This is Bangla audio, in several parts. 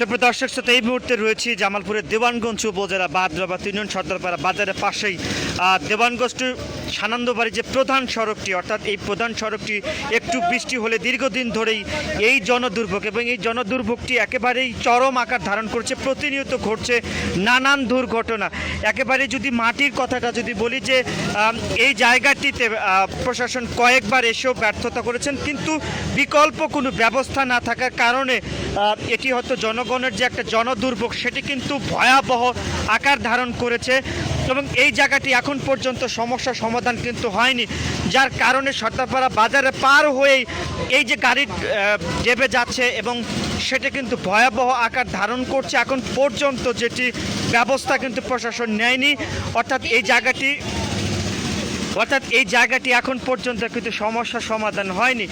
সুপ্রিয় দর্শক শ্রোতা, এই মুহূর্তে রয়েছি জামালপুরের দেওয়ানগঞ্জ উপজেলা বাদরাবাদ ইউনিয়ন সর্দারপাড়া বাজারের পাশেই দেওয়ানগঞ্জ টু সানন্দবাড়ি যে প্রধান সড়কটি, অর্থাৎ এই প্রধান সড়কটি একটু বৃষ্টি হলে দীর্ঘদিন ধরেই এই জনদুর্ভোগ এবং এই জনদুর্ভোগটি একেবারেই চরম আকার ধারণ করছে। প্রতিনিয়ত ঘটছে নানান দুর্ঘটনা। একেবারে যদি মাটির কথাটা যদি বলি যে এই জায়গাটিতে প্রশাসন কয়েকবার এসেও ব্যর্থতা করেছেন, কিন্তু বিকল্প কোনো ব্যবস্থা না থাকার কারণে এটি হয়তো জনগণের যে একটা জনদুর্ভোগ সেটি কিন্তু ভয়াবহ আকার ধারণ করেছে এবং এই জায়গাটি এখন পর্যন্ত সমস্যার সমাধান কিন্তু হয়নি, যার কারণে সর্দারপাড়া বাজারে পার হয়েই এই যে গাড়ি ডেবে যাচ্ছে এবং সেটা কিন্তু ভয়াবহ আকার ধারণ করছে। এখন পর্যন্ত যেটি ব্যবস্থা কিন্তু প্রশাসন নেয়নি, অর্থাৎ এই জায়গাটি এখন পর্যন্ত কিন্তু সমস্যার সমাধান হয়নি।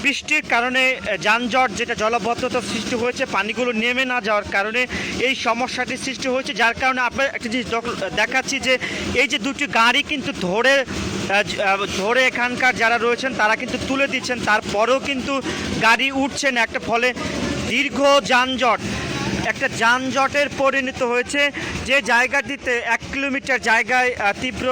বৃষ্টির কারণে যানজট যেটা জলাবদ্ধতা সৃষ্টি হয়েছে, পানিগুলো নেমে না যাওয়ার কারণে এই সমস্যাটি সৃষ্টি হয়েছে, যার কারণে আপনার একটা জিনিস দেখাচ্ছি যে এই যে দুটি গাড়ি কিন্তু ধরে এখানকার যারা রয়েছেন তারা কিন্তু তুলে দিচ্ছেন, তারপরেও কিন্তু গাড়ি উঠছে না। একটা ফলে দীর্ঘ একটা যানজটের পরিণত হয়েছে। যে জায়গাটিতে 1 কিলোমিটার জায়গায় তীব্র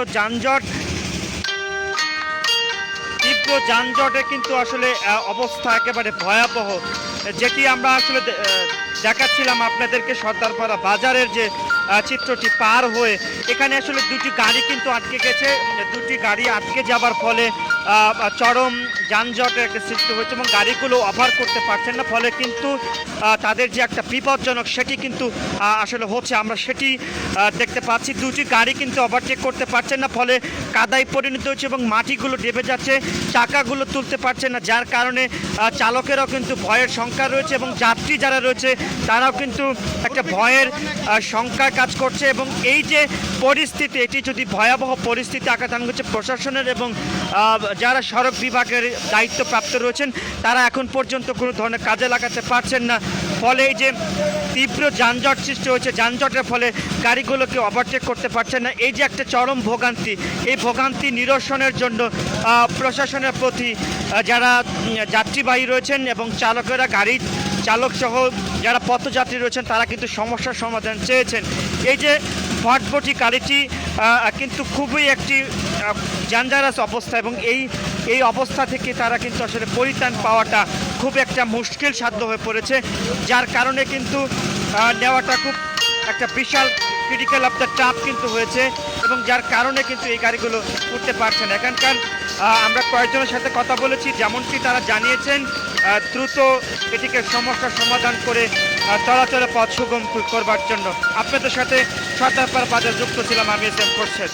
যানজটে কিন্তু আসলে অবস্থা একেবারে ভয়াবহ, যেটি আমরা আসলে দেখাচ্ছিলাম আপনাদেরকে। সর্দারপাড়া বাজারের যে চিত্রটি পার হয়ে এখানে আসলে দুটি গাড়ি কিন্তু আটকে গেছে। দুটি গাড়ি আটকে যাবার ফলে চরম যানজটের একটা সৃষ্টি হয়েছে এবং গাড়িগুলো ওভার করতে পারছেন না, ফলে কিন্তু তাদের যে একটা বিপজ্জনক সেটি কিন্তু আসলে হচ্ছে, আমরা সেটি দেখতে পাচ্ছি। দুটি গাড়ি কিন্তু ওভারটেক করতে পারছেন না, ফলে কাদায় পরিণত হচ্ছে এবং মাটিগুলো ডেবে যাচ্ছে, চাকাগুলো তুলতে পারছে না, যার কারণে চালকেরাও কিন্তু ভয়ের শঙ্কা রয়েছে এবং যাত্রী যারা রয়েছে তারাও কিন্তু একটা ভয়ের শঙ্কা কাজ করছে। এবং এই যে পরিস্থিতি, এটি যদি ভয়াবহ পরিস্থিতি আকার ধারণ করছে, প্রশাসনের এবং যারা সড়ক বিভাগের দায়িত্বপ্রাপ্ত রয়েছেন তারা এখন পর্যন্ত কোনো ধরনের কাজে লাগাতে পারছেন না, ফলে এই যে তীব্র যানজট সৃষ্টি হয়েছে, যানজটের ফলে গাড়িগুলোকে ওভারটেক করতে পারছেন না। এই যে একটা চরম ভোগান্তি, এই ভোগান্তি নিরসনের জন্য প্রশাসনের প্রতি যারা যাত্রীবাহী রয়েছেন এবং চালকেরা, গাড়ি চালক সহ যারা পথযাত্রী রয়েছেন তারা কিন্তু সমস্যার সমাধান চেয়েছেন। এই যে ভটভটি গাড়িটি কিন্তু খুবই একটি ডেঞ্জারাস অবস্থা এবং এই অবস্থা থেকে তারা কিন্তু আসলে পরিত্রাণ পাওয়াটা খুব একটা মুশকিল সাধ্য হয়ে পড়েছে, যার কারণে কিন্তু নেওয়াটা খুব একটা বিশাল ক্রিটিক্যাল অফ দ্য টাফ কিন্তু হয়েছে এবং যার কারণে কিন্তু এই গাড়িগুলো উঠতে পারছে না। এখানকার আমরা কয়েকজনের সাথে কথা বলেছি, যেমনটি তারা জানিয়েছেন দ্রুত এটিকে সমস্যার সমাধান করে চলাচলে পথ সুগম করবার জন্য। আপনাদের সাথে সর্দারপাড়া বাজার যুক্ত ছিলাম আমি এস এম খোরশেদ।